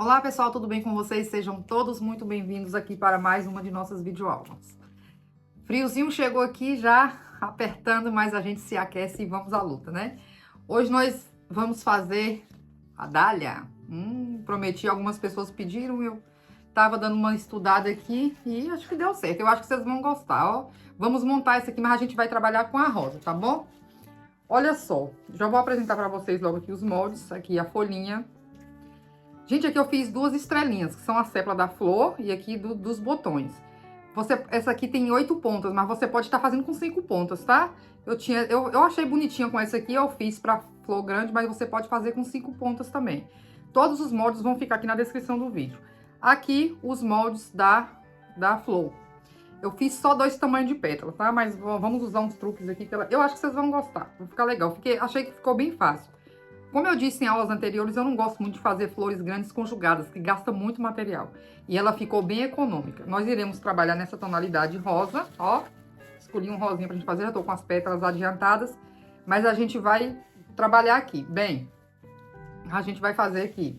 Olá pessoal, tudo bem com vocês? Sejam todos muito bem-vindos aqui para mais uma de nossas videoaulas. Friozinho chegou aqui já apertando, mas a gente se aquece e vamos à luta, né? Hoje nós vamos fazer a dália. Prometi, algumas pessoas pediram, eu tava dando uma estudada aqui e acho que deu certo. Eu acho que vocês vão gostar, ó. Vamos montar isso aqui, mas a gente vai trabalhar com a rosa, tá bom? Olha só, já vou apresentar para vocês logo aqui os moldes, aqui a folhinha. Gente, aqui eu fiz duas estrelinhas, que são a sépala da flor e aqui dos botões. Essa aqui tem 8 pontas, mas você pode estar fazendo com 5 pontas, tá? Eu achei bonitinha com essa aqui, eu fiz pra flor grande, mas você pode fazer com 5 pontas também. Todos os moldes vão ficar aqui na descrição do vídeo. Aqui, os moldes da flor. Eu fiz só 2 tamanhos de pétala, tá? Mas vamos usar uns truques aqui, que eu acho que vocês vão gostar. Vai ficar legal. Achei que ficou bem fácil. Como eu disse em aulas anteriores, eu não gosto muito de fazer flores grandes conjugadas, que gasta muito material. E ela ficou bem econômica. Nós iremos trabalhar nessa tonalidade rosa, ó. Escolhi um rosinha pra gente fazer, já tô com as pétalas adiantadas. Mas a gente vai trabalhar aqui. Bem, a gente vai fazer aqui.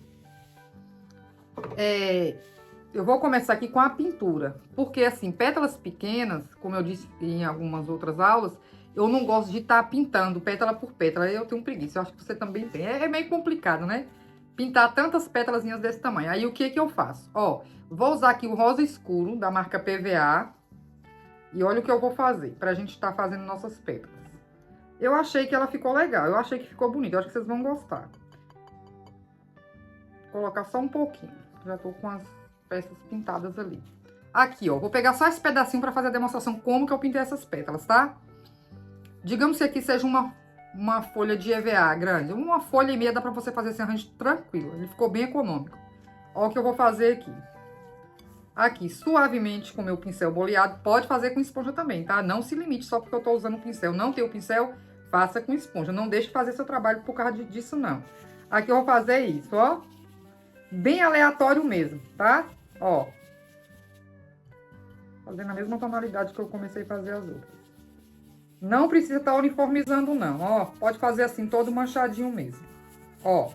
Eu vou começar aqui com a pintura. Porque, assim, pétalas pequenas, como eu disse em algumas outras aulas, eu não gosto de estar pintando pétala por pétala, eu tenho preguiça, eu acho que você também tem. É meio complicado, né? Pintar tantas pétalazinhas desse tamanho. Aí, o que que eu faço? Ó, vou usar aqui o rosa escuro, da marca PVA. E olha o que eu vou fazer, pra gente estar fazendo nossas pétalas. Eu achei que ela ficou legal, eu achei que ficou bonita, eu acho que vocês vão gostar. Vou colocar só um pouquinho, já tô com as peças pintadas ali. Aqui, ó, vou pegar só esse pedacinho pra fazer a demonstração como que eu pintei essas pétalas, tá? Digamos que aqui seja uma folha de EVA grande. Uma folha e meia dá pra você fazer esse arranjo tranquilo. Ele ficou bem econômico. Olha o que eu vou fazer aqui. Aqui, suavemente com o meu pincel boleado. Pode fazer com esponja também, tá? Não se limite só porque eu tô usando o pincel. Não tem o pincel, faça com esponja. Não deixe de fazer seu trabalho por causa disso, não. Aqui eu vou fazer isso, ó. Bem aleatório mesmo, tá? Ó. Fazendo a mesma tonalidade que eu comecei a fazer as outras. Não precisa estar uniformizando, não, ó. Pode fazer assim, todo manchadinho mesmo. Ó.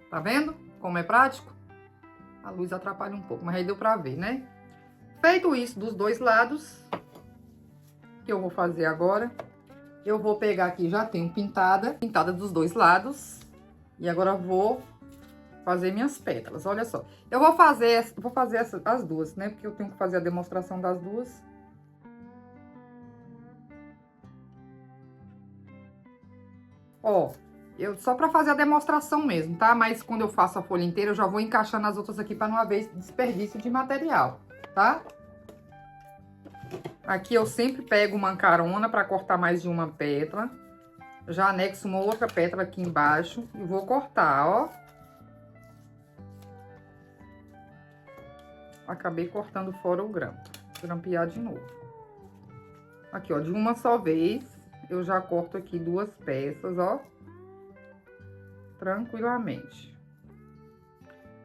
Tá vendo como é prático? A luz atrapalha um pouco, mas aí deu pra ver, né? Feito isso dos dois lados, o que eu vou fazer agora? Eu vou pegar aqui, já tenho pintada dos dois lados. E agora eu vou fazer minhas pétalas, olha só. Eu vou fazer as duas, né? Porque eu tenho que fazer a demonstração das duas. Ó, só pra fazer a demonstração mesmo, tá? Mas quando eu faço a folha inteira, eu já vou encaixando as outras aqui pra não haver desperdício de material, tá? Aqui eu sempre pego uma carona pra cortar mais de uma pétala. Já anexo uma outra pétala aqui embaixo e vou cortar, ó. Acabei cortando fora o grampo. Vou grampear de novo. Aqui, ó, de uma só vez, eu já corto aqui 2 peças, ó. Tranquilamente.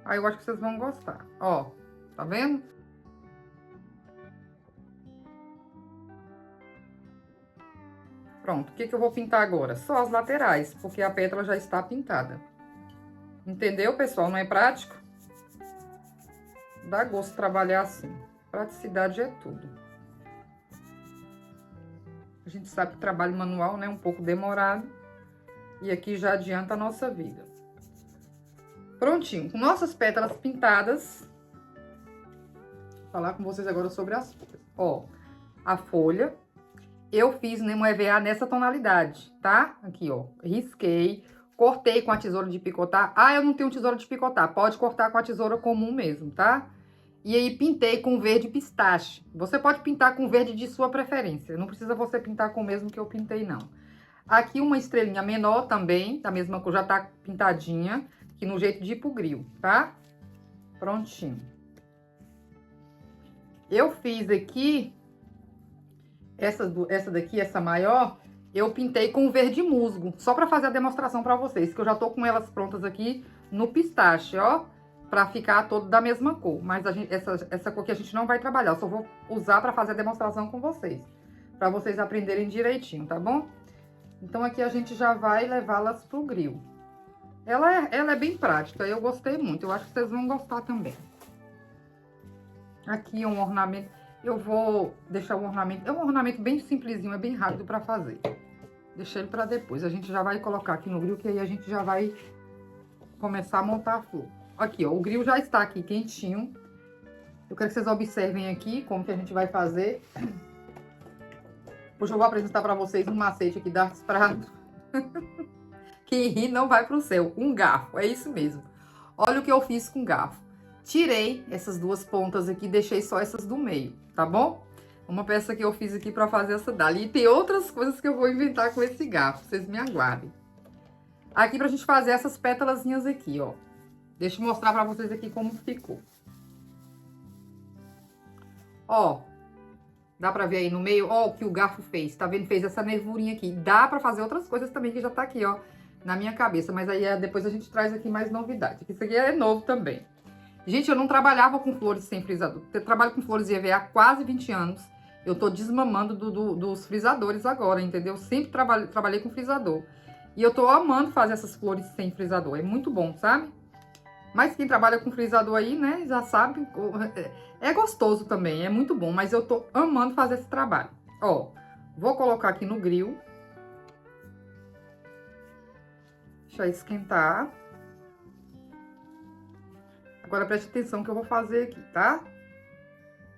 Aí eu acho que vocês vão gostar. Ó, tá vendo? Pronto, o que que eu vou pintar agora? Só as laterais, porque a pétala já está pintada. Entendeu, pessoal? Não é prático? Dá gosto trabalhar assim. Praticidade é tudo. A gente sabe que trabalho manual, né, é um pouco demorado. E aqui já adianta a nossa vida. Prontinho, com nossas pétalas pintadas. Vou falar com vocês agora sobre as folhas. Ó, a folha, eu fiz um EVA nessa tonalidade, tá? Aqui, ó, risquei, cortei com a tesoura de picotar. Ah, eu não tenho tesoura de picotar, pode cortar com a tesoura comum mesmo, tá? E aí, pintei com verde pistache. Você pode pintar com verde de sua preferência. Não precisa você pintar com o mesmo que eu pintei, não. Aqui, uma estrelinha menor também, da mesma cor, já tá pintadinha. Aqui no jeito de ir pro grill, tá? Prontinho. Eu fiz aqui, essa daqui, essa maior, eu pintei com verde musgo. Só pra fazer a demonstração pra vocês, que eu já tô com elas prontas aqui no pistache, ó. Pra ficar todo da mesma cor. Mas essa cor aqui a gente não vai trabalhar. Eu só vou usar pra fazer a demonstração com vocês. Pra vocês aprenderem direitinho, tá bom? Então, aqui a gente já vai levá-las pro grill. Ela é bem prática, eu gostei muito. Eu acho que vocês vão gostar também. Aqui é um ornamento. Eu vou deixar o ornamento. É um ornamento bem simplesinho, é bem rápido pra fazer. Deixei ele pra depois. A gente já vai colocar aqui no grill, que aí a gente já vai começar a montar a flor. Aqui, ó, o grill já está aqui quentinho. Eu quero que vocês observem aqui como que a gente vai fazer. Hoje eu vou apresentar pra vocês um macete aqui das pratos. Quem ri não vai pro céu. Um garfo, é isso mesmo. Olha o que eu fiz com o garfo. Tirei essas duas pontas aqui, deixei só essas do meio, tá bom? Uma peça que eu fiz aqui pra fazer essa dali. E tem outras coisas que eu vou inventar com esse garfo, vocês me aguardem. Aqui pra gente fazer essas pétalazinhas aqui, ó. Deixa eu mostrar pra vocês aqui como ficou. Ó, dá pra ver aí no meio, ó, o que o garfo fez, tá vendo? Fez essa nervurinha aqui. Dá pra fazer outras coisas também, que já tá aqui, ó, na minha cabeça. Mas aí depois a gente traz aqui mais novidade. Isso aqui é novo também. Gente, eu não trabalhava com flores sem frisador. Eu trabalho com flores EVA há quase 20 anos. Eu tô desmamando dos frisadores agora, entendeu? Sempre trabalhei com frisador. E eu tô amando fazer essas flores sem frisador. É muito bom, sabe? Mas quem trabalha com frisador aí, né, já sabe. É gostoso também, é muito bom. Mas eu tô amando fazer esse trabalho. Ó, vou colocar aqui no grill. Deixa esquentar. Agora preste atenção que eu vou fazer aqui, tá?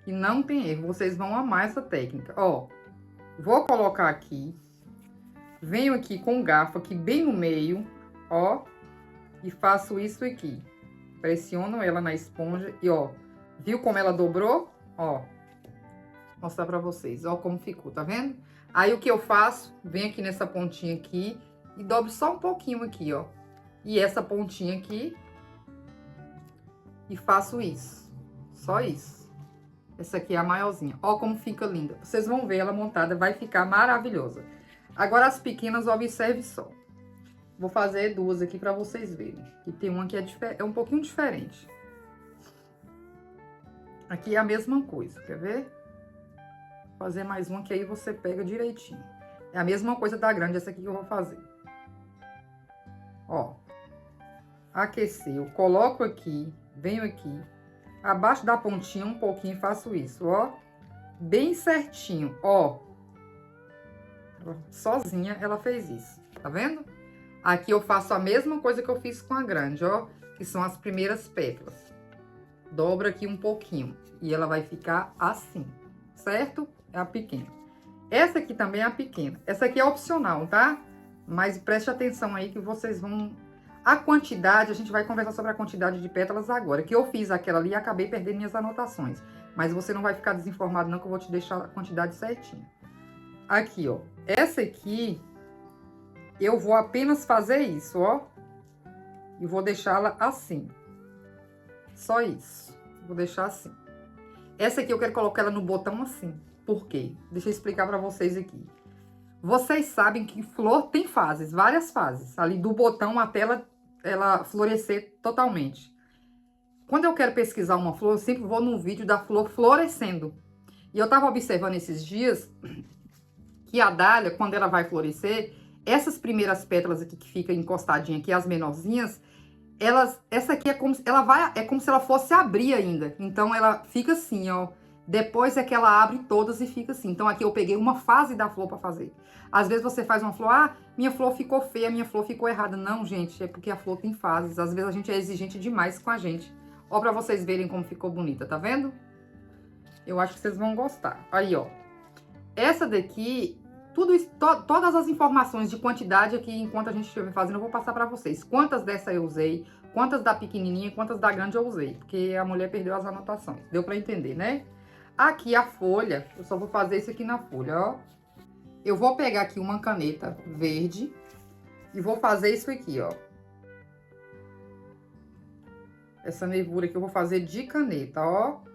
E não tem erro, vocês vão amar essa técnica. Ó, vou colocar aqui. Venho aqui com o garfo aqui bem no meio, ó. E faço isso aqui. Pressiono ela na esponja e, ó, viu como ela dobrou? Ó, vou mostrar pra vocês, ó como ficou, tá vendo? Aí o que eu faço? Venho aqui nessa pontinha aqui e dobro só um pouquinho aqui, ó. E essa pontinha aqui. E faço isso, só isso. Essa aqui é a maiorzinha, ó como fica linda. Vocês vão ver ela montada, vai ficar maravilhosa. Agora as pequenas, observe só. Vou fazer duas aqui pra vocês verem. E tem uma que é um pouquinho diferente. Aqui é a mesma coisa, quer ver? Vou fazer mais uma que aí você pega direitinho. É a mesma coisa da grande, essa aqui que eu vou fazer. Ó. Aqueceu, coloco aqui, venho aqui. Abaixo da pontinha um pouquinho e faço isso, ó. Bem certinho, ó. Sozinha ela fez isso, tá vendo? Aqui eu faço a mesma coisa que eu fiz com a grande, ó, que são as primeiras pétalas. Dobra aqui um pouquinho e ela vai ficar assim, certo? É a pequena. Essa aqui também é a pequena. Essa aqui é opcional, tá? Mas preste atenção aí que vocês vão... A quantidade, a gente vai conversar sobre a quantidade de pétalas agora. Que eu fiz aquela ali e acabei perdendo minhas anotações. Mas você não vai ficar desinformado não, que eu vou te deixar a quantidade certinha. Aqui, ó. Essa aqui... Eu vou apenas fazer isso, ó. E vou deixá-la assim. Só isso. Vou deixar assim. Essa aqui eu quero colocar ela no botão assim. Por quê? Deixa eu explicar pra vocês aqui. Vocês sabem que flor tem fases, várias fases. Ali do botão até ela florescer totalmente. Quando eu quero pesquisar uma flor, eu sempre vou num vídeo da flor florescendo. E eu tava observando esses dias que a dália, quando ela vai florescer... Essas primeiras pétalas aqui que fica encostadinha aqui, as menorzinhas, essa aqui é como se ela fosse abrir ainda. Então ela fica assim, ó. Depois é que ela abre todas e fica assim. Então aqui eu peguei uma fase da flor para fazer. Às vezes você faz uma flor, ah, minha flor ficou feia, minha flor ficou errada. Não, gente, é porque a flor tem fases. Às vezes a gente é exigente demais com a gente. Ó, para vocês verem como ficou bonita, tá vendo? Eu acho que vocês vão gostar. Aí, ó. Essa daqui... Tudo isso, todas as informações de quantidade aqui, enquanto a gente estiver fazendo, eu vou passar pra vocês. Quantas dessa eu usei, quantas da pequenininha, quantas da grande eu usei. Porque a mulher perdeu as anotações. Deu pra entender, né? Aqui a folha, eu só vou fazer isso aqui na folha, ó. Eu vou pegar aqui uma caneta verde e vou fazer isso aqui, ó. Essa nervura aqui eu vou fazer de caneta, ó.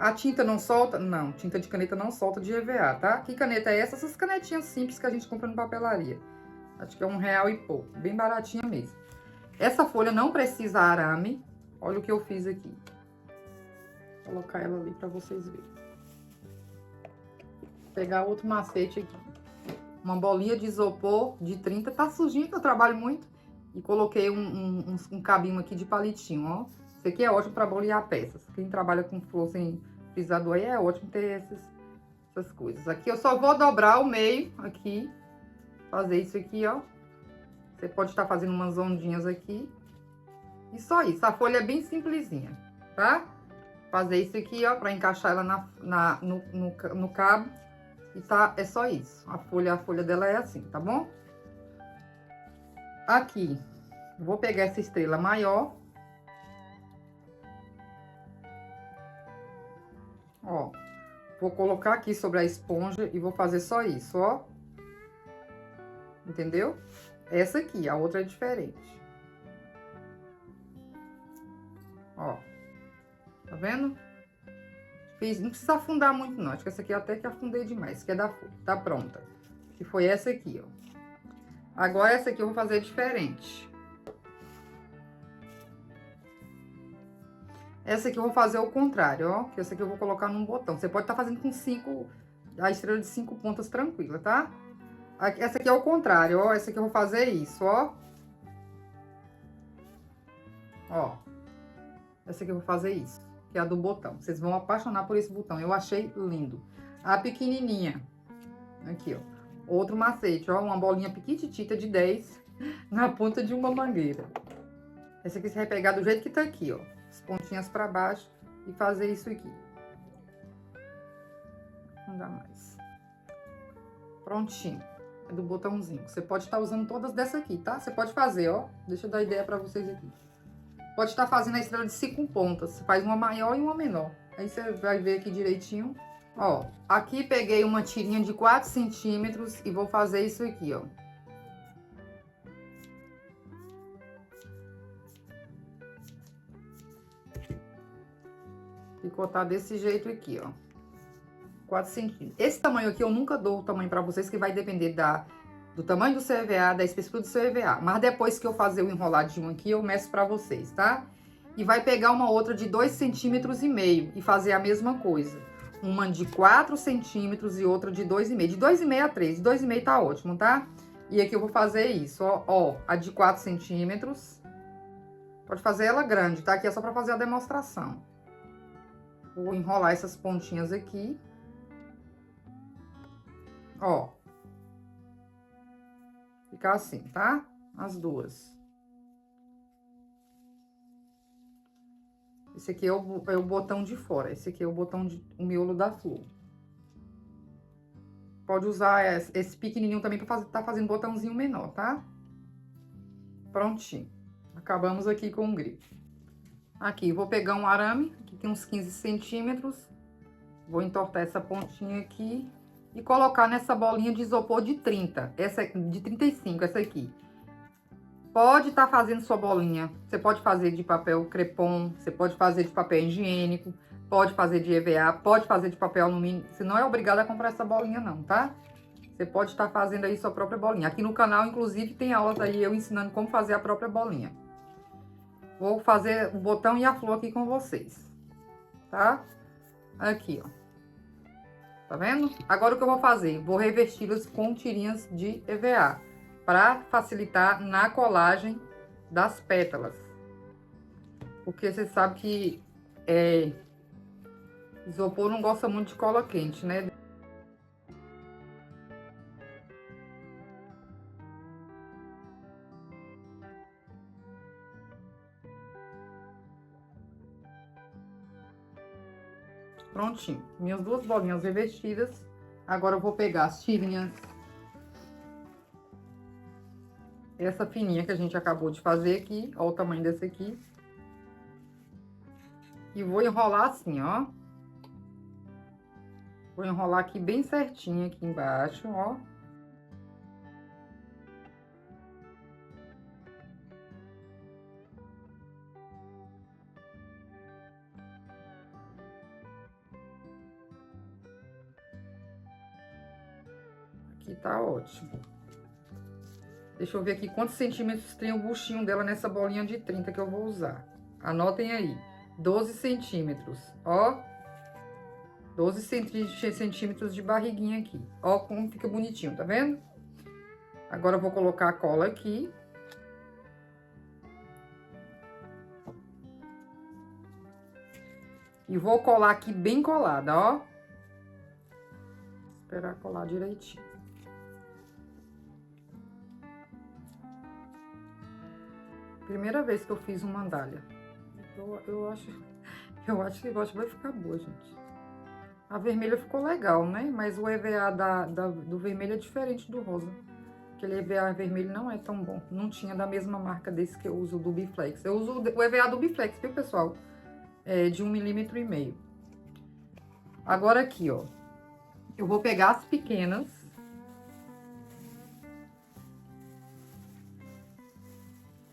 A tinta não solta? Não, tinta de caneta não solta de EVA, tá? Que caneta é essa? Essas canetinhas simples que a gente compra no papelaria. Acho que é R$1 e pouco, bem baratinha mesmo. Essa folha não precisa arame. Olha o que eu fiz aqui. Vou colocar ela ali pra vocês verem. Vou pegar outro macete aqui. Uma bolinha de isopor de 30, tá sujinha que eu trabalho muito. E coloquei um cabinho aqui de palitinho, ó. Isso aqui é ótimo para bolear peças. Quem trabalha com flor sem frisador aí é ótimo ter essas coisas. Aqui eu só vou dobrar o meio aqui, fazer isso aqui, ó. Você pode estar fazendo umas ondinhas aqui. E só isso, a folha é bem simplesinha, tá? Fazer isso aqui, ó, para encaixar ela no cabo. E tá, é só isso. A folha dela é assim, tá bom? Aqui, vou pegar essa estrela maior. Ó, vou colocar aqui sobre a esponja e vou fazer só isso, ó. Entendeu? Essa aqui, a outra é diferente. Ó, tá vendo? Não precisa afundar muito não, acho que essa aqui até que afundei demais, que é da folha, tá pronta. Que foi essa aqui, ó. Agora essa aqui eu vou fazer diferente. Essa aqui eu vou fazer o contrário, ó, que essa aqui eu vou colocar num botão. Você pode estar fazendo com a estrela de 5 pontas tranquila, tá? Essa aqui é o contrário, ó, essa aqui eu vou fazer isso, ó. Ó, essa aqui eu vou fazer isso, que é a do botão. Vocês vão apaixonar por esse botão, eu achei lindo. A pequenininha, aqui, ó. Outro macete, ó, uma bolinha piquititita de 10 na ponta de uma mangueira. Essa aqui você vai pegar do jeito que tá aqui, ó. As pontinhas pra baixo e fazer isso aqui. Não dá mais. Prontinho. É do botãozinho. Você pode estar usando todas dessa aqui, tá? Você pode fazer, ó. Deixa eu dar ideia pra vocês aqui. Pode estar fazendo a estrela de 5 pontas. Você faz uma maior e uma menor. Aí você vai ver aqui direitinho. Ó, aqui peguei uma tirinha de 4 centímetros e vou fazer isso aqui, ó. Picotar desse jeito aqui, ó. 4 centímetros. Esse tamanho aqui eu nunca dou o tamanho pra vocês, que vai depender do tamanho do seu EVA, da espessura do seu EVA. Mas depois que eu fazer o enroladinho aqui, eu meço pra vocês, tá? E vai pegar uma outra de 2,5 centímetros e fazer a mesma coisa. Uma de 4 centímetros e outra de 2,5. De 2,5 a 3. De 2,5 tá ótimo, tá? E aqui eu vou fazer isso, ó. Ó, a de 4 centímetros. Pode fazer ela grande, tá? Aqui é só pra fazer a demonstração. Vou enrolar essas pontinhas aqui. Ó. Ficar assim, tá? As duas. Esse aqui é o botão de fora. Esse aqui é o o miolo da flor. Pode usar esse pequenininho também pra tá fazendo botãozinho menor, tá? Prontinho. Acabamos aqui com o grifo. Aqui, vou pegar um arame, que tem uns 15 centímetros. Vou entortar essa pontinha aqui e colocar nessa bolinha de isopor de 30. Essa de 35, essa aqui. Pode estar fazendo sua bolinha. Você pode fazer de papel crepom, você pode fazer de papel higiênico, pode fazer de EVA, pode fazer de papel alumínio. Você não é obrigado a comprar essa bolinha não, tá? Você pode estar fazendo aí sua própria bolinha. Aqui no canal, inclusive, tem aulas aí eu ensinando como fazer a própria bolinha. Vou fazer o botão e a flor aqui com vocês, tá? Aqui, ó. Tá vendo? Agora o que eu vou fazer? Vou revesti-las com tirinhas de EVA, para facilitar na colagem das pétalas. Porque você sabe que isopor não gosta muito de cola quente, né? Prontinho. Minhas duas bolinhas revestidas. Agora eu vou pegar as tirinhas. Essa fininha que a gente acabou de fazer aqui. Olha o tamanho dessa aqui. E vou enrolar assim, ó. Vou enrolar aqui bem certinho aqui embaixo, ó. Aqui tá ótimo. Deixa eu ver aqui quantos centímetros tem o buchinho dela nessa bolinha de 30 que eu vou usar. Anotem aí. 12 centímetros, ó. 12 centímetros de barriguinha aqui. Ó como fica bonitinho, tá vendo? Agora eu vou colocar a cola aqui. E vou colar aqui bem colada, ó. Esperar colar direitinho. Primeira vez que eu fiz uma mandalha. Eu acho que vai ficar boa, gente. A vermelha ficou legal, né? Mas o EVA do vermelho é diferente do rosa. Aquele EVA vermelho não é tão bom. Não tinha da mesma marca desse que eu uso, do Biflex. Eu uso o EVA do Biflex, viu, pessoal? É de 1,5 mm. Agora aqui, ó. Eu vou pegar as pequenas.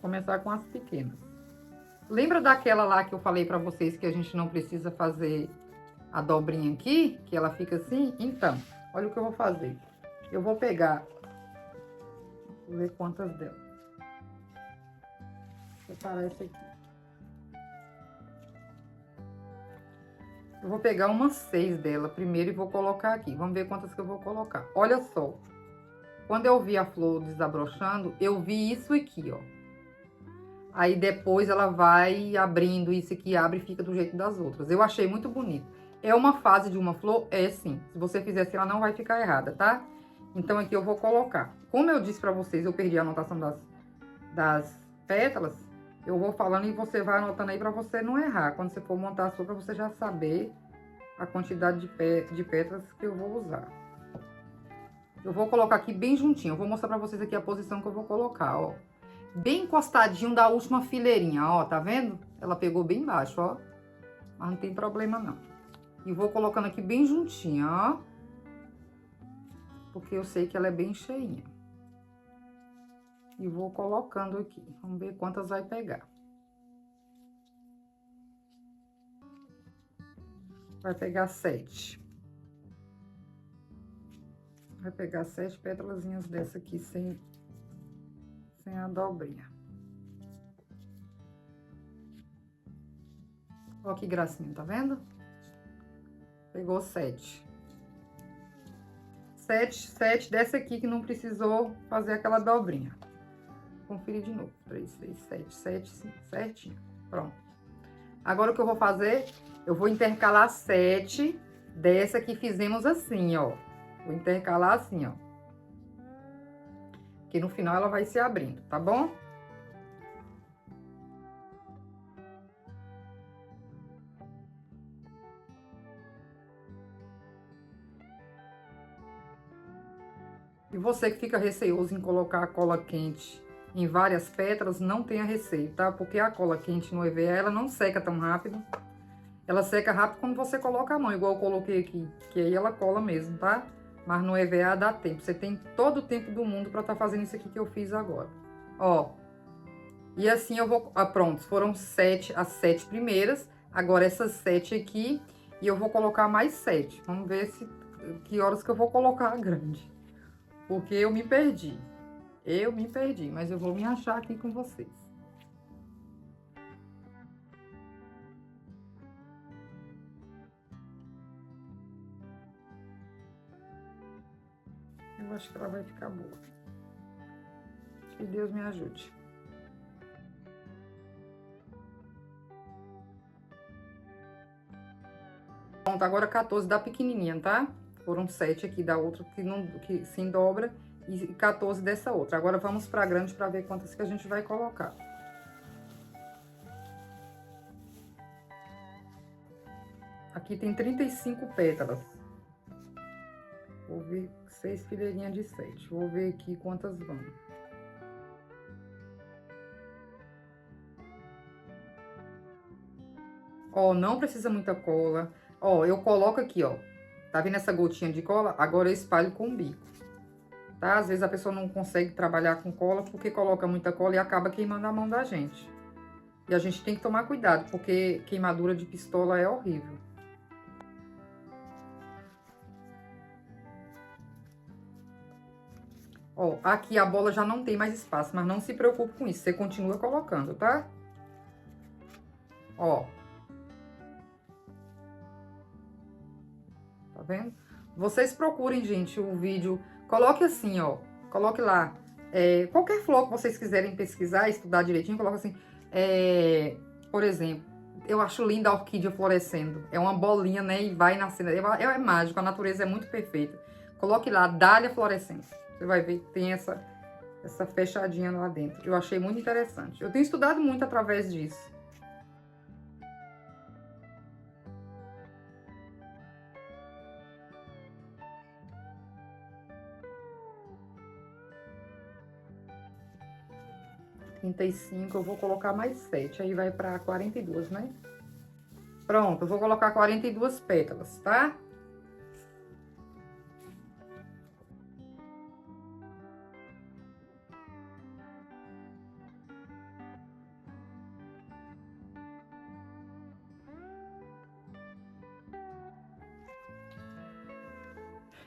Começar com as pequenas. Lembra daquela lá que eu falei pra vocês que a gente não precisa fazer a dobrinha aqui? Que ela fica assim? Então, olha o que eu vou fazer. Eu vou pegar... Vou ver quantas dela. Vou separar essa aqui. Eu vou pegar umas 6 dela primeiro e vou colocar aqui. Vamos ver quantas que eu vou colocar. Olha só. Quando eu vi a flor desabrochando, eu vi isso aqui, ó. Aí depois ela vai abrindo, isso aqui abre e fica do jeito das outras. Eu achei muito bonito. É uma fase de uma flor? É sim. Se você fizer assim, ela não vai ficar errada, tá? Então aqui eu vou colocar. Como eu disse pra vocês, eu perdi a anotação das pétalas. Eu vou falando e você vai anotando aí pra você não errar. Quando você for montar a sua, pra você já saber a quantidade de pétalas que eu vou usar. Eu vou colocar aqui bem juntinho. Eu vou mostrar pra vocês aqui a posição que eu vou colocar, ó. Bem encostadinho da última fileirinha, ó. Tá vendo? Ela pegou bem baixo, ó. Mas não tem problema, não. E vou colocando aqui bem juntinho, ó. Porque eu sei que ela é bem cheinha. E vou colocando aqui. Vamos ver quantas vai pegar. Vai pegar 7. Vai pegar 7 pétalazinhas dessa aqui sem a dobrinha. Ó que gracinha, tá vendo? Pegou 7. 7 dessa aqui que não precisou fazer aquela dobrinha. Conferir de novo. 3, 6, 7, 5, certinho. Pronto. Agora o que eu vou fazer? Eu vou intercalar 7 dessa que fizemos assim, ó. Vou intercalar assim, ó. Que no final ela vai se abrindo, tá bom? E você que fica receoso em colocar a cola quente em várias pétalas, não tenha receio, tá? Porque a cola quente no EVA, ela não seca tão rápido. Ela seca rápido quando você coloca a mão, igual eu coloquei aqui, que aí ela cola mesmo, tá? Mas no EVA dá tempo, você tem todo o tempo do mundo pra tá fazendo isso aqui que eu fiz agora. Ó, e assim eu vou... Ah, pronto, foram as 7 primeiras, agora essas 7 aqui, e eu vou colocar mais 7. Vamos ver que horas que eu vou colocar a grande. Porque eu me perdi. Mas eu vou me achar aqui com vocês. Eu acho que ela vai ficar boa. Que Deus me ajude. Pronto, agora 14 da pequenininha, tá? Foram 7 aqui da outra que se dobra e 14 dessa outra. Agora vamos pra grande pra ver quantas que a gente vai colocar. Aqui tem 35 pétalas. Vou ver 6 fileirinhas de 7. Vou ver aqui quantas vão. Ó, não precisa muita cola. Ó, eu coloco aqui, ó. Tá vendo essa gotinha de cola? Agora eu espalho com o bico. Tá? Às vezes a pessoa não consegue trabalhar com cola porque coloca muita cola e acaba queimando a mão da gente. E a gente tem que tomar cuidado, porque queimadura de pistola é horrível. Ó, aqui a bola já não tem mais espaço, mas não se preocupe com isso. Você continua colocando, tá? Ó. Tá vendo? Vocês procurem, gente, o vídeo. Coloque assim, ó. Coloque lá. Qualquer flor que vocês quiserem pesquisar, estudar direitinho, coloque assim. Por exemplo, eu acho linda a orquídea florescendo. É uma bolinha, né? E vai nascendo. É mágico, a natureza é muito perfeita. Coloque lá, dália florescência. Você vai ver que tem essa fechadinha lá dentro. Eu achei muito interessante. Eu tenho estudado muito através disso. Eu vou colocar mais 7, aí vai pra 42, né? Pronto, eu vou colocar 42 pétalas, tá?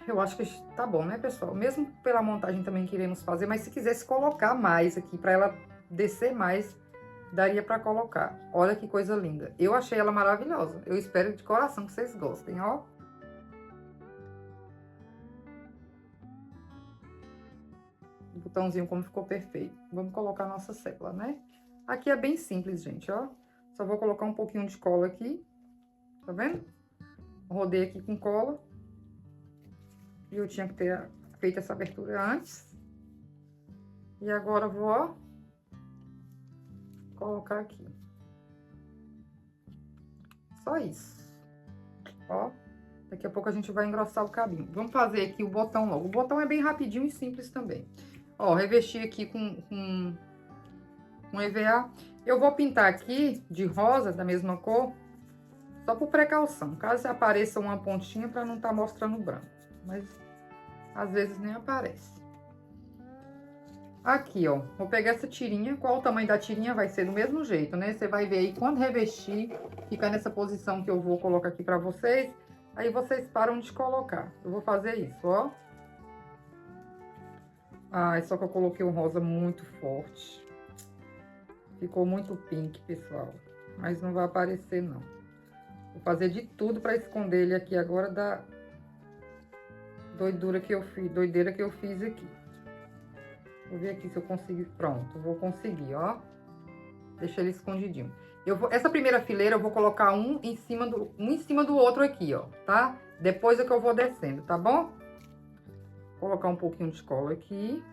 Eu acho que tá bom, né, pessoal? Mesmo pela montagem também que iremos fazer, mas se quisesse colocar mais aqui, pra ela descer mais, daria pra colocar. Olha que coisa linda. Eu achei ela maravilhosa. Eu espero de coração que vocês gostem, ó. O botãozinho como ficou perfeito. Vamos colocar a nossa célula, né? Aqui é bem simples, gente, ó. Só vou colocar um pouquinho de cola aqui. Tá vendo? Rodei aqui com cola. E eu tinha que ter feito essa abertura antes. E agora vou, ó, colocar aqui. Só isso. Ó, daqui a pouco a gente vai engrossar o cabinho. Vamos fazer aqui o botão logo. O botão é bem rapidinho e simples também. Ó, revesti aqui com EVA. Eu vou pintar aqui de rosa, da mesma cor, só por precaução. Caso apareça uma pontinha pra não estar mostrando branco. Mas às vezes nem aparece. Aqui, ó, vou pegar essa tirinha. Qual o tamanho da tirinha? Vai ser do mesmo jeito, né? Você vai ver aí, quando revestir, fica nessa posição que eu vou colocar aqui pra vocês. Aí vocês param de colocar. Eu vou fazer isso, ó. Ai, só que eu coloquei um rosa muito forte. Ficou muito pink, pessoal. Mas não vai aparecer, não. Vou fazer de tudo pra esconder ele aqui agora da doideira que eu fiz aqui. Vou ver aqui se eu consigo. Pronto, vou conseguir, ó. Deixa ele escondidinho. Essa primeira fileira eu vou colocar um em cima do outro aqui, ó, tá? Depois é que eu vou descendo, tá bom? Vou colocar um pouquinho de cola aqui.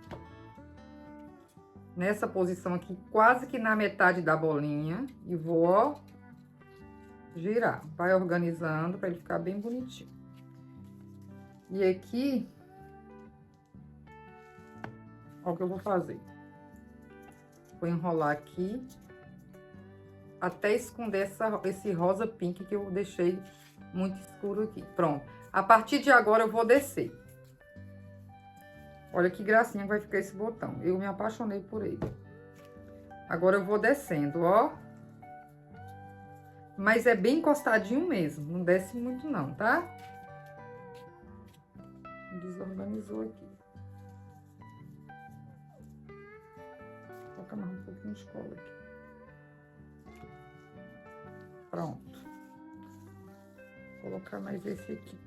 Nessa posição aqui, quase que na metade da bolinha. E vou, ó, girar. Vai organizando pra ele ficar bem bonitinho. E aqui, ó, o que eu vou fazer. Vou enrolar aqui. Até esconder esse rosa pink que eu deixei muito escuro aqui. Pronto. A partir de agora eu vou descer. Olha que gracinha vai ficar esse botão. Eu me apaixonei por ele. Agora eu vou descendo, ó. Mas é bem encostadinho mesmo. Não desce muito não, tá? Desorganizou aqui. Vou colocar mais um pouquinho de cola aqui. Pronto. Vou colocar mais esse aqui.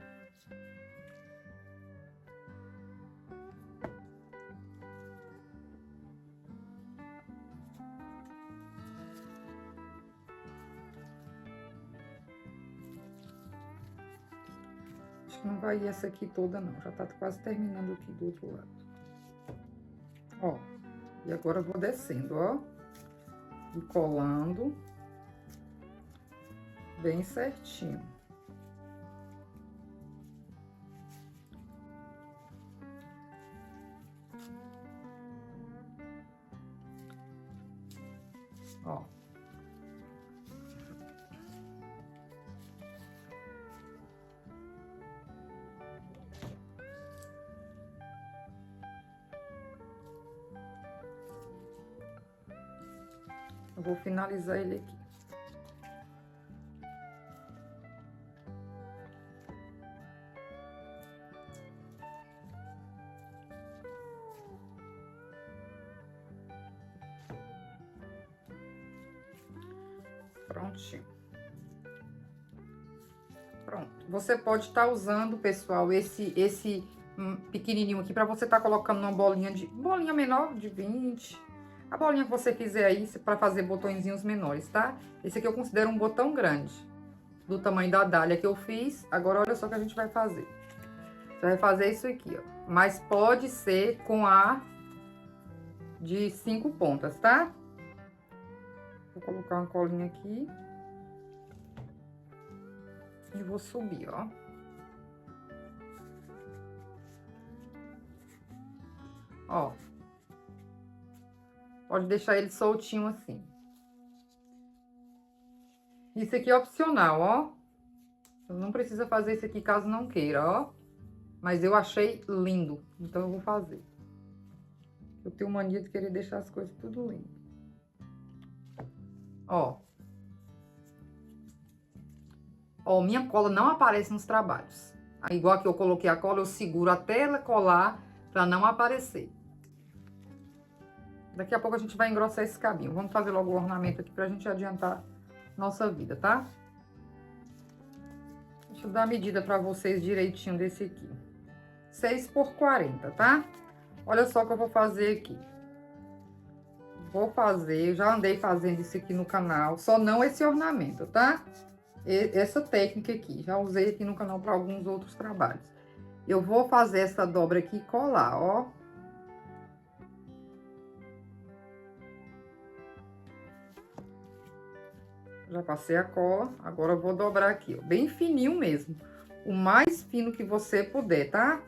Acho que não vai ir essa aqui toda, não. Já tá quase terminando aqui do outro lado. Ó. E agora eu vou descendo, ó. E colando. Bem certinho. Ó. Eu vou finalizar ele aqui. Prontinho. Pronto. Você pode estar usando, pessoal, esse pequenininho aqui para você estar colocando uma bolinha menor de 20. A bolinha que você fizer aí para fazer botõezinhos menores, tá? Esse aqui eu considero um botão grande, do tamanho da dália que eu fiz. Agora, olha só o que a gente vai fazer. Você vai fazer isso aqui, ó. Mas pode ser com a de 5 pontas, tá? Vou colocar uma colinha aqui. E vou subir, ó. Ó. Pode deixar ele soltinho assim. Isso aqui é opcional, ó. Você não precisa fazer isso aqui caso não queira, ó. Mas eu achei lindo, então eu vou fazer. Eu tenho mania de querer deixar as coisas tudo lindo. Ó. Ó, minha cola não aparece nos trabalhos. Igual aqui eu coloquei a cola, eu seguro até ela colar pra não aparecer. Daqui a pouco a gente vai engrossar esse cabinho. Vamos fazer logo o ornamento aqui pra gente adiantar nossa vida, tá? Deixa eu dar a medida pra vocês direitinho desse aqui. 6 por 40, tá? Olha só o que eu vou fazer aqui. Vou fazer, já andei fazendo isso aqui no canal, só não esse ornamento, tá? Essa técnica aqui, já usei aqui no canal para alguns outros trabalhos. Eu vou fazer essa dobra aqui e colar, ó. Já passei a cola, agora eu vou dobrar aqui, ó, bem fininho mesmo. O mais fino que você puder, tá?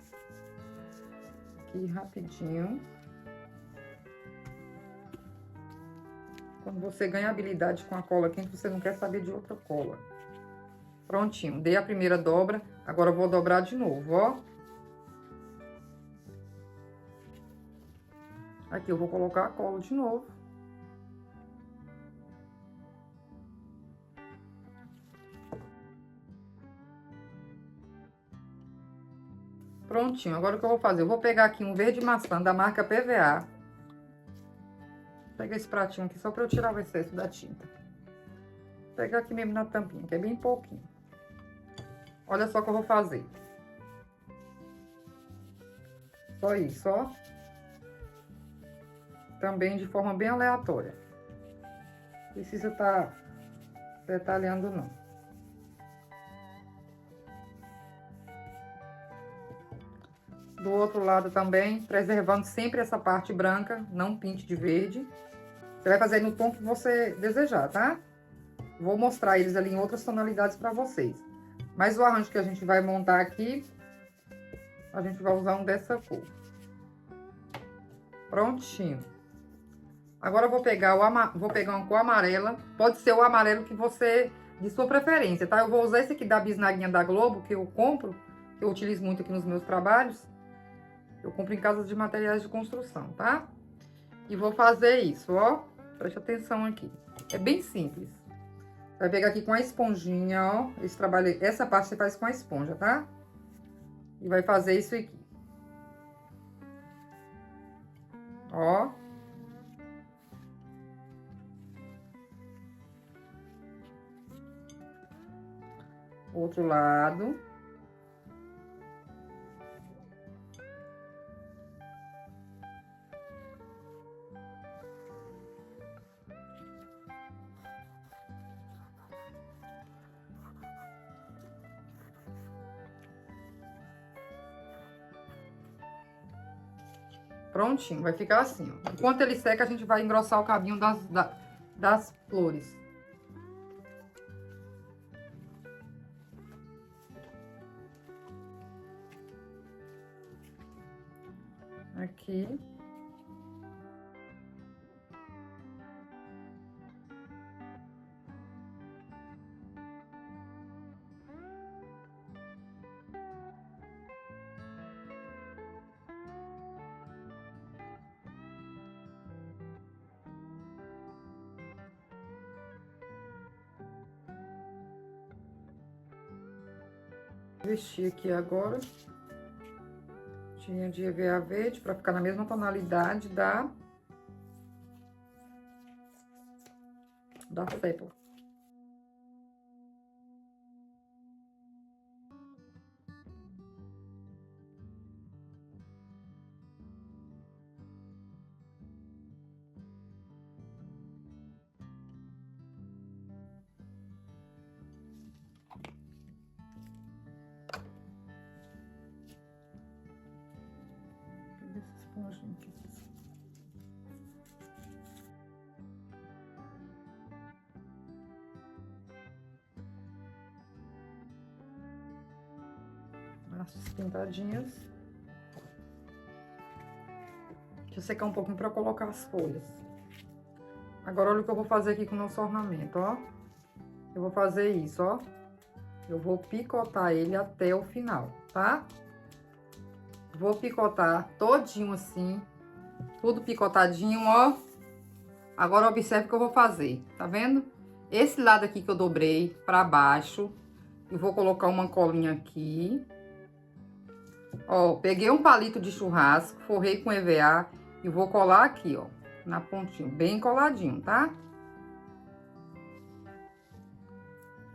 Aqui rapidinho. Quando você ganha habilidade com a cola quente, você não quer saber de outra cola. Prontinho, dei a primeira dobra, agora eu vou dobrar de novo, ó. Aqui eu vou colocar a cola de novo. Prontinho, agora o que eu vou fazer? Eu vou pegar aqui um verde maçã da marca PVA. Vou pegar esse pratinho aqui só pra eu tirar o excesso da tinta. Vou pegar aqui mesmo na tampinha, que é bem pouquinho. Olha só o que eu vou fazer. Só isso, ó. Também de forma bem aleatória. Não precisa estar detalhando, não. Do outro lado também, preservando sempre essa parte branca, não pinte de verde. Você vai fazer no tom que você desejar, tá? Vou mostrar eles ali em outras tonalidades pra vocês. Mas o arranjo que a gente vai montar aqui, a gente vai usar um dessa cor. Prontinho. Agora eu vou pegar uma cor amarela. Pode ser o amarelo que você, de sua preferência, tá? Eu vou usar esse aqui da bisnaguinha da Globo, que eu compro, que eu utilizo muito aqui nos meus trabalhos. Eu compro em casas de materiais de construção, tá? E vou fazer isso, ó. Preste atenção aqui. É bem simples. Vai pegar aqui com a esponjinha, ó. Essa parte você faz com a esponja, tá? E vai fazer isso aqui. Ó. Outro lado. Prontinho, vai ficar assim, ó. Enquanto ele seca, a gente vai engrossar o cabinho das flores. Aqui. Vestir aqui agora. Tinha de EVA verde, pra ficar na mesma tonalidade da sépia. nojento. As pintadinhas. Deixa eu secar um pouquinho pra colocar as folhas. Agora, olha o que eu vou fazer aqui com o nosso ornamento, ó. Eu vou fazer isso, ó. Eu vou picotar ele até o final, tá? Vou picotar todinho assim, tudo picotadinho, ó. Agora, observe o que eu vou fazer, tá vendo? Esse lado aqui que eu dobrei pra baixo, eu vou colocar uma colinha aqui. Ó, peguei um palito de churrasco, forrei com EVA e vou colar aqui, ó, na pontinha, bem coladinho, tá?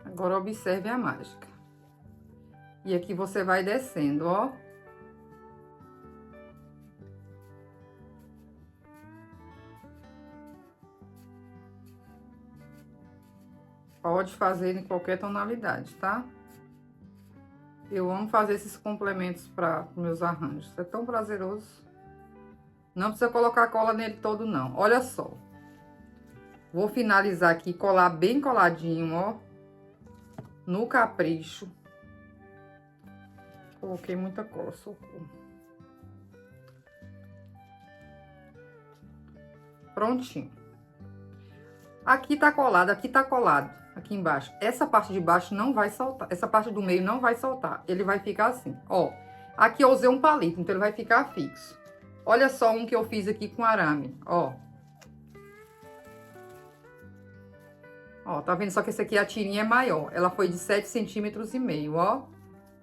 Agora, observe a mágica. E aqui você vai descendo, ó. Pode fazer em qualquer tonalidade, tá? Eu amo fazer esses complementos para meus arranjos. É tão prazeroso. Não precisa colocar cola nele todo, não. Olha só. Vou finalizar aqui, colar bem coladinho, ó. No capricho. Coloquei muita cola, socorro. Prontinho. Aqui tá colado, aqui tá colado. Aqui embaixo. Essa parte de baixo não vai soltar. Essa parte do meio não vai soltar. Ele vai ficar assim, ó. Aqui eu usei um palito, então ele vai ficar fixo. Olha só um que eu fiz aqui com arame, ó. Ó, tá vendo? Só que esse aqui, a tirinha é maior. Ela foi de 7,5 centímetros, ó.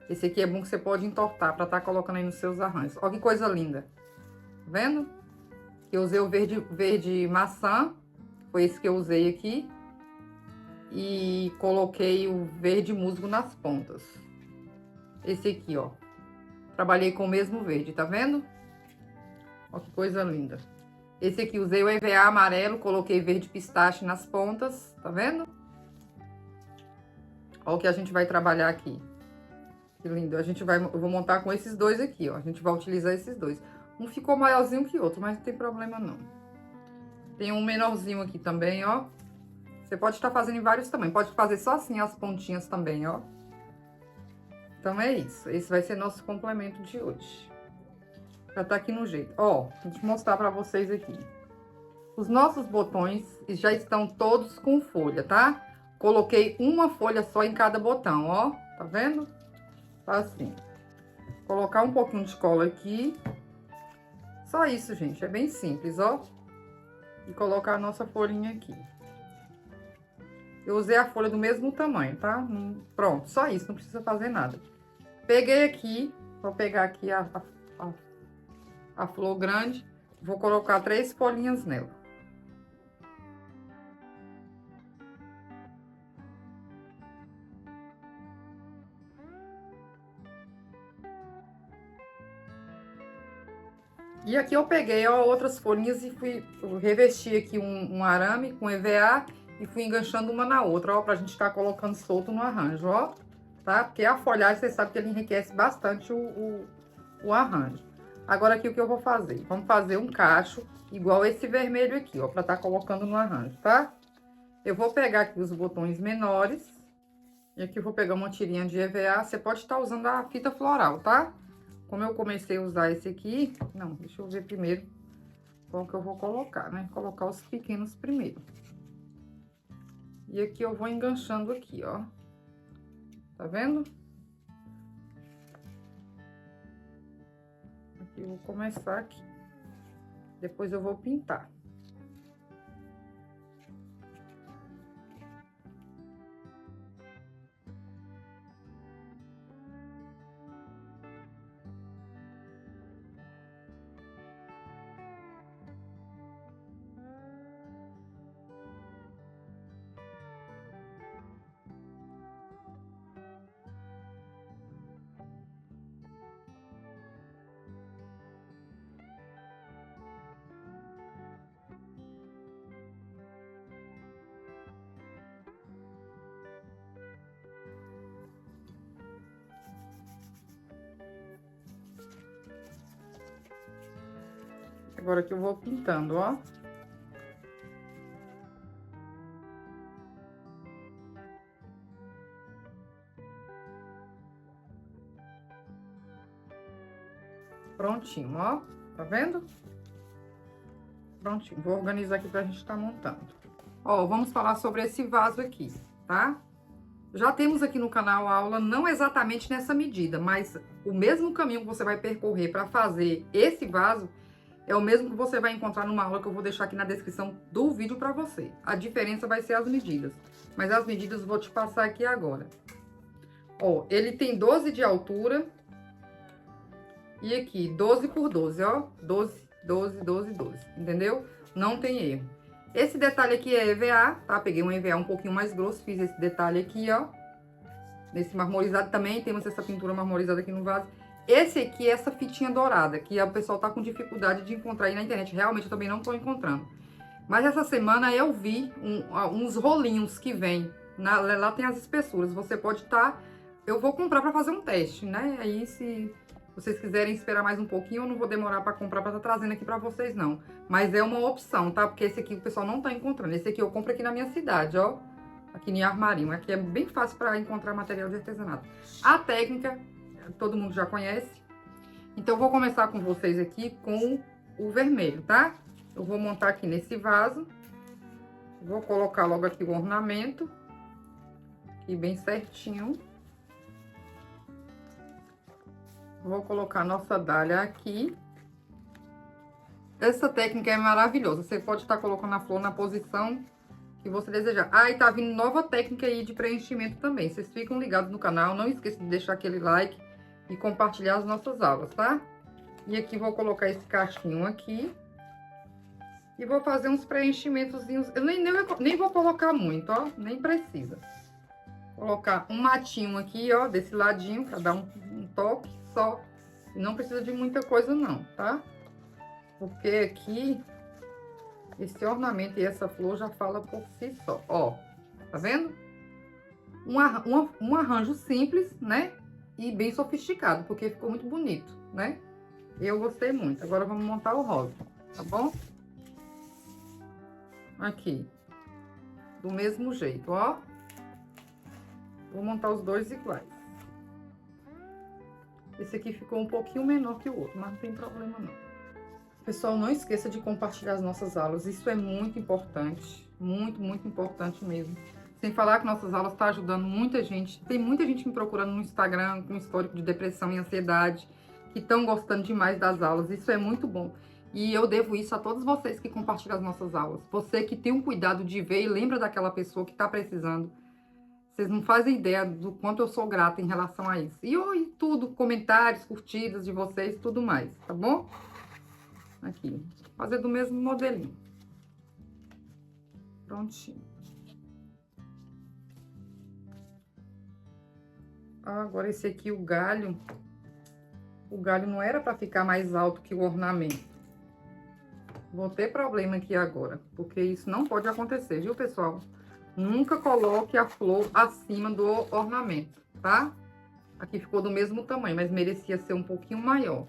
Esse aqui é bom que você pode entortar pra tá colocando aí nos seus arranjos. Ó que coisa linda. Tá vendo? Eu usei o verde maçã. Foi esse que eu usei aqui. E coloquei o verde musgo nas pontas. Esse aqui, ó. Trabalhei com o mesmo verde, tá vendo? Ó que coisa linda. Esse aqui usei o EVA amarelo, coloquei verde pistache nas pontas, tá vendo? Ó o que a gente vai trabalhar aqui. Que lindo. Eu vou montar com esses dois aqui, ó. A gente vai utilizar esses dois. Um ficou maiorzinho que o outro, mas não tem problema não. Tem um menorzinho aqui também, ó. Você pode estar fazendo em vários tamanhos. Pode fazer só assim as pontinhas também, ó. Então, é isso. Esse vai ser nosso complemento de hoje. Já tá aqui no jeito. Ó, vou te mostrar pra vocês aqui. Os nossos botões já estão todos com folha, tá? Coloquei uma folha só em cada botão, ó. Tá vendo? Tá assim. Colocar um pouquinho de cola aqui. Só isso, gente. É bem simples, ó. E colocar a nossa folhinha aqui. Eu usei a folha do mesmo tamanho, tá? Pronto, só isso. Não precisa fazer nada. Peguei aqui. Vou pegar aqui a flor grande. Vou colocar 3 folhinhas nela. E aqui eu peguei, ó, outras folhinhas e revesti aqui um arame com EVA e fui enganchando uma na outra, ó, pra gente estar colocando solto no arranjo, ó, tá? Porque a folhagem, você sabe que ele enriquece bastante o arranjo. Agora aqui o que eu vou fazer? Vamos fazer um cacho igual esse vermelho aqui, ó, pra estar colocando no arranjo, tá? Eu vou pegar aqui os botões menores e aqui eu vou pegar uma tirinha de EVA, você pode estar usando a fita floral, tá? Como eu comecei a usar esse aqui, não, deixa eu ver primeiro qual que eu vou colocar, né? Colocar os pequenos primeiro. E aqui eu vou enganchando aqui, ó. Tá vendo? Aqui eu vou começar aqui. Depois eu vou pintar. Agora que eu vou pintando, ó. Prontinho, ó. Tá vendo? Prontinho. Vou organizar aqui pra gente estar montando. Ó, vamos falar sobre esse vaso aqui, tá? Já temos aqui no canal a aula, não exatamente nessa medida, mas o mesmo caminho que você vai percorrer para fazer esse vaso é o mesmo que você vai encontrar numa aula que eu vou deixar aqui na descrição do vídeo para você. A diferença vai ser as medidas, mas as medidas eu vou te passar aqui agora. Ó, ele tem 12 de altura e aqui 12 por 12, ó, 12, 12, 12, 12, entendeu? Não tem erro. Esse detalhe aqui é EVA, tá? Peguei um EVA um pouquinho mais grosso, fiz esse detalhe aqui, ó. Nesse marmorizado também, temos essa pintura marmorizada aqui no vaso. Esse aqui é essa fitinha dourada, que o pessoal tá com dificuldade de encontrar aí na internet. Realmente, eu também não tô encontrando. Mas essa semana eu vi uns rolinhos que vem. Lá tem as espessuras, você pode estar... Eu vou comprar pra fazer um teste, né? Aí, se vocês quiserem esperar mais um pouquinho, eu não vou demorar pra comprar pra estar trazendo aqui pra vocês, não. Mas é uma opção, tá? Porque esse aqui o pessoal não tá encontrando. Esse aqui eu compro aqui na minha cidade, ó. Aqui em Armarinho. Aqui é bem fácil pra encontrar material de artesanato. A técnica, todo mundo já conhece. Então, eu vou começar com vocês aqui com o vermelho, tá? Eu vou montar aqui nesse vaso. Vou colocar logo aqui o ornamento. Aqui bem certinho. Vou colocar nossa dália aqui. Essa técnica é maravilhosa. Você pode estar colocando a flor na posição que você desejar. Ah, e tá vindo nova técnica aí de preenchimento também. Vocês ficam ligados no canal. Não esqueça de deixar aquele like e compartilhar as nossas aulas, tá? E aqui vou colocar esse cachinho aqui. E vou fazer uns preenchimentozinhos. Eu nem vou colocar muito, ó. Nem precisa. Colocar um matinho aqui, ó, desse ladinho, pra dar um toque só. E não precisa de muita coisa não, tá? Porque aqui, esse ornamento e essa flor já fala por si só, ó. Tá vendo? Um arranjo simples, né? E bem sofisticado, porque ficou muito bonito, né? Eu gostei muito. Agora vamos montar o rosa, tá bom? Aqui. Do mesmo jeito, ó. Vou montar os dois iguais. Esse aqui ficou um pouquinho menor que o outro, mas não tem problema não. Pessoal, não esqueça de compartilhar as nossas aulas. Isso é muito importante. Muito, muito importante mesmo. Sem falar que nossas aulas estão ajudando muita gente. Tem muita gente me procurando no Instagram com histórico de depressão e ansiedade, que estão gostando demais das aulas. Isso é muito bom. E eu devo isso a todos vocês que compartilham as nossas aulas. Você que tem um cuidado de ver e lembra daquela pessoa que está precisando. Vocês não fazem ideia do quanto eu sou grata em relação a isso. E tudo, comentários, curtidas de vocês, tudo mais, tá bom? Aqui, fazer do mesmo modelinho. Prontinho. Agora esse aqui, o galho não era para ficar mais alto que o ornamento. Vou ter problema aqui agora, porque isso não pode acontecer, viu, pessoal? Nunca coloque a flor acima do ornamento, tá? Aqui ficou do mesmo tamanho, mas merecia ser um pouquinho maior.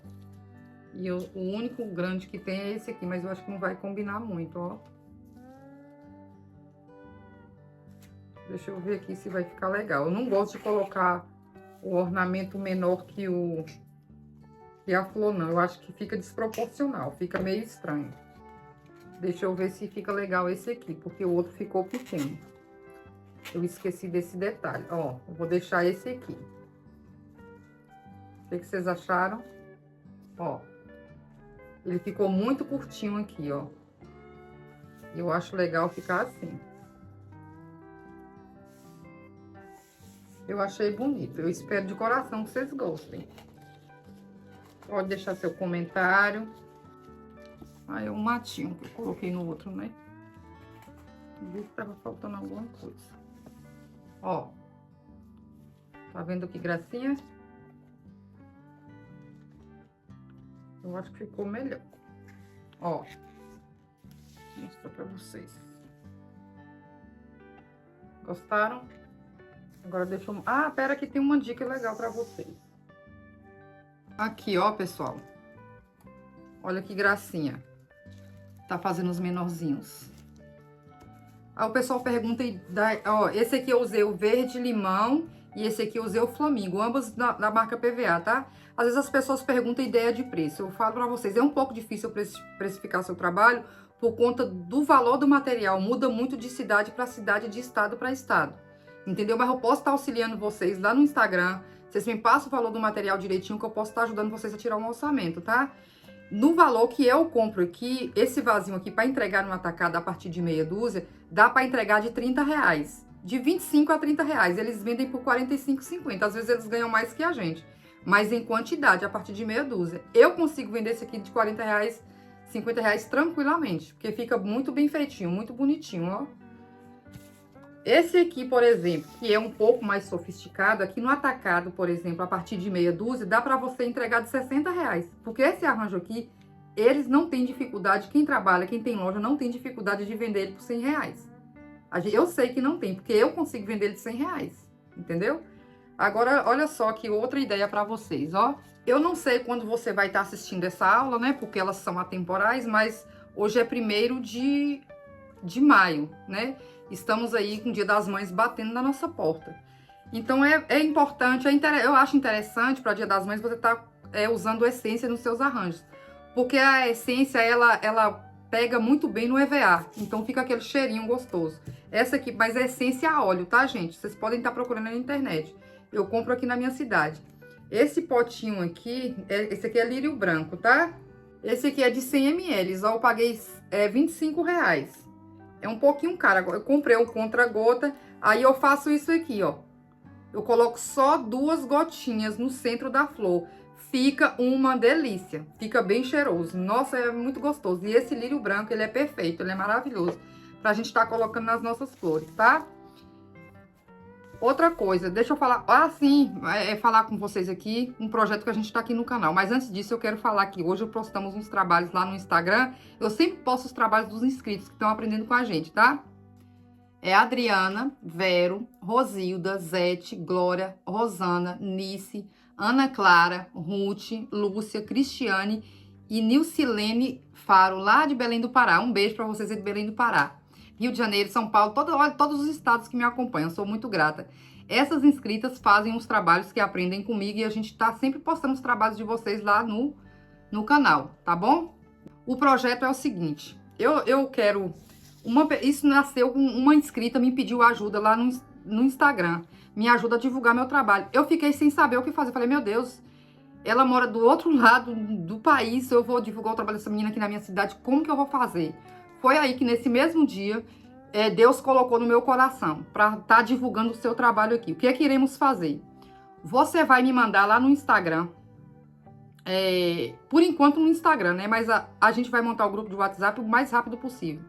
E o único grande que tem é esse aqui, mas eu acho que não vai combinar muito, ó. Deixa eu ver aqui se vai ficar legal. Eu não gosto de colocar o ornamento menor que a flor, não. Eu acho que fica desproporcional, fica meio estranho. Deixa eu ver se fica legal esse aqui, porque o outro ficou pequeno. Eu esqueci desse detalhe. Ó, eu vou deixar esse aqui. O que vocês acharam? Ó, ele ficou muito curtinho aqui, ó. Eu acho legal ficar assim. Eu achei bonito. Eu espero de coração que vocês gostem. Pode deixar seu comentário. Aí é um matinho que eu coloquei no outro, né? Vi que tava faltando alguma coisa. Ó. Tá vendo que gracinha? Eu acho que ficou melhor. Ó. Vou mostrar pra vocês. Gostaram? Agora deixa eu... Ah, pera que tem uma dica legal pra vocês. Aqui, ó, pessoal. Olha que gracinha. Tá fazendo os menorzinhos. Aí o pessoal pergunta, ó, esse aqui eu usei o verde limão e esse aqui eu usei o flamingo, ambos da marca PVA, tá? Às vezes as pessoas perguntam ideia de preço. Eu falo pra vocês, é um pouco difícil precificar seu trabalho por conta do valor do material. Muda muito de cidade para cidade, de estado para estado. Entendeu? Mas eu posso estar auxiliando vocês lá no Instagram. Vocês me passam o valor do material direitinho que eu posso estar ajudando vocês a tirar um orçamento, tá? No valor que eu compro aqui, esse vasinho aqui para entregar no atacado a partir de meia dúzia, dá para entregar de R$30. De 25 a R$30. Eles vendem por 45,50. Às vezes eles ganham mais que a gente. Mas em quantidade, a partir de meia dúzia. Eu consigo vender esse aqui de R$40, R$50 tranquilamente. Porque fica muito bem feitinho, muito bonitinho, ó. Esse aqui, por exemplo, que é um pouco mais sofisticado, aqui no atacado, por exemplo, a partir de meia dúzia, dá pra você entregar de R$60. Porque esse arranjo aqui, eles não têm dificuldade, quem trabalha, quem tem loja, não tem dificuldade de vender ele por R$100. Eu sei que não tem, porque eu consigo vender ele de R$100, entendeu? Agora, olha só aqui outra ideia pra vocês, ó. Eu não sei quando você vai estar assistindo essa aula, né, porque elas são atemporais, mas hoje é 1º de maio, né? Estamos aí com o Dia das Mães batendo na nossa porta. Então, é importante, eu acho interessante para o Dia das Mães você estar usando essência nos seus arranjos. Porque a essência, ela pega muito bem no EVA. Então, fica aquele cheirinho gostoso. Essa aqui, mas é essência a óleo, tá, gente? Vocês podem estar procurando na internet. Eu compro aqui na minha cidade. Esse potinho aqui, esse aqui é lírio branco, tá? Esse aqui é de 100 ml, ó, eu paguei R$25. É um pouquinho caro. Eu comprei o contra-gota, aí eu faço isso aqui, ó. Eu coloco só 2 gotinhas no centro da flor. Fica uma delícia. Fica bem cheiroso. Nossa, é muito gostoso. E esse lírio branco, ele é perfeito, ele é maravilhoso. Pra gente estar colocando nas nossas flores, tá? Outra coisa, deixa eu falar, falar com vocês aqui um projeto que a gente tá aqui no canal. Mas antes disso, eu quero falar que hoje postamos uns trabalhos lá no Instagram. Eu sempre posto os trabalhos dos inscritos que estão aprendendo com a gente, tá? É Adriana, Vero, Rosilda, Zete, Glória, Rosana, Nice, Ana Clara, Ruth, Lúcia, Cristiane e Nilcilene Faro, lá de Belém do Pará. Um beijo pra vocês aí de Belém do Pará. Rio de Janeiro, São Paulo, todos os estados que me acompanham, sou muito grata. Essas inscritas fazem os trabalhos que aprendem comigo e a gente tá sempre postando os trabalhos de vocês lá no canal, tá bom? O projeto é o seguinte, eu quero... Isso nasceu com uma inscrita, me pediu ajuda lá no Instagram, me ajuda a divulgar meu trabalho. Eu fiquei sem saber o que fazer, falei, meu Deus, ela mora do outro lado do país, eu vou divulgar o trabalho dessa menina aqui na minha cidade, como que eu vou fazer? Foi aí que nesse mesmo dia, Deus colocou no meu coração para estar divulgando o seu trabalho aqui. O que é que iremos fazer? Você vai me mandar lá no Instagram, por enquanto no Instagram, né? Mas a gente vai montar o grupo de WhatsApp o mais rápido possível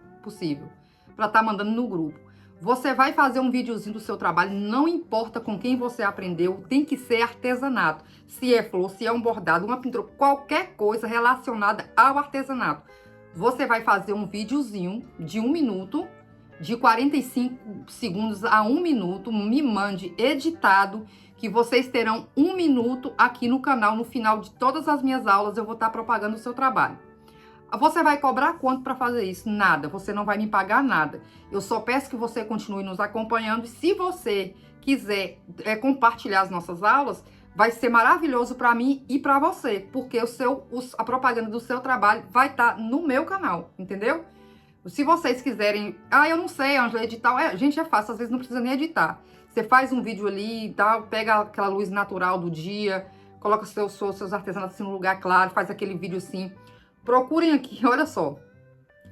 para estar mandando no grupo. Você vai fazer um videozinho do seu trabalho, não importa com quem você aprendeu, tem que ser artesanato. Se é flor, se é um bordado, uma pintura, qualquer coisa relacionada ao artesanato. Você vai fazer um videozinho de 1 minuto, de 45 segundos a 1 minuto, me mande editado, que vocês terão 1 minuto aqui no canal. No final de todas as minhas aulas, eu vou estar propagando o seu trabalho. Você vai cobrar quanto para fazer isso? Nada, você não vai me pagar nada. Eu só peço que você continue nos acompanhando. E se você quiser compartilhar as nossas aulas, vai ser maravilhoso para mim e para você, porque a propaganda do seu trabalho vai estar no meu canal, entendeu? Se vocês quiserem... eu não sei, Ângela, editar... gente, é fácil, às vezes não precisa nem editar. Você faz um vídeo ali e tal, pega aquela luz natural do dia, coloca seus artesanatos assim no lugar claro, faz aquele vídeo assim. Procurem aqui, olha só.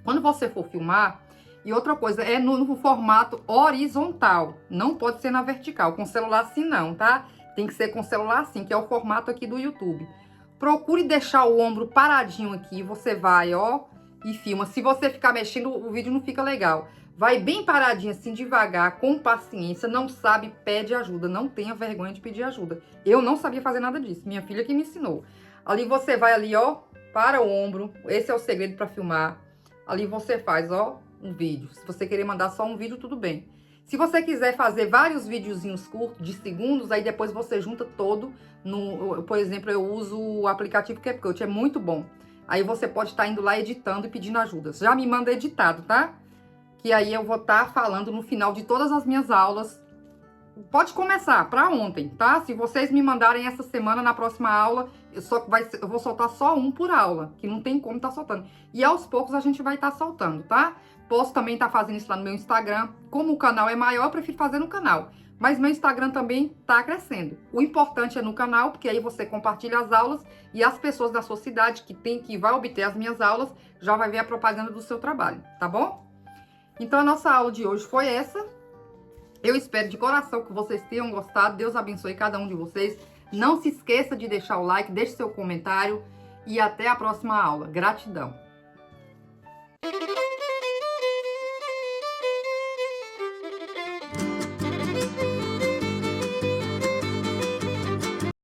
Quando você for filmar... E outra coisa, é no formato horizontal, não pode ser na vertical, com celular assim não, tá? Tem que ser com celular assim, que é o formato aqui do YouTube. Procure deixar o ombro paradinho aqui, você vai, ó, e filma. Se você ficar mexendo, o vídeo não fica legal. Vai bem paradinho assim, devagar, com paciência. Não sabe, pede ajuda. Não tenha vergonha de pedir ajuda. Eu não sabia fazer nada disso, minha filha que me ensinou. Ali você vai ali, ó, para o ombro. Esse é o segredo para filmar. Ali você faz, ó, um vídeo. Se você querer mandar só um vídeo, tudo bem. Se você quiser fazer vários videozinhos curtos, de segundos, aí depois você junta todo. Por exemplo, eu uso o aplicativo CapCut, é muito bom. Aí você pode estar indo lá editando e pedindo ajuda. Já me manda editado, tá? Que aí eu vou estar falando no final de todas as minhas aulas. Pode começar para ontem, tá? Se vocês me mandarem essa semana, na próxima aula, eu vou soltar só um por aula, que não tem como estar soltando. E aos poucos a gente vai estar soltando, tá? Posso também estar fazendo isso lá no meu Instagram. Como o canal é maior, eu prefiro fazer no canal. Mas meu Instagram também tá crescendo. O importante é no canal, porque aí você compartilha as aulas e as pessoas da sua cidade que vai obter as minhas aulas já vai ver a propaganda do seu trabalho, tá bom? Então a nossa aula de hoje foi essa. Eu espero de coração que vocês tenham gostado. Deus abençoe cada um de vocês. Não se esqueça de deixar o like, deixe seu comentário e até a próxima aula. Gratidão!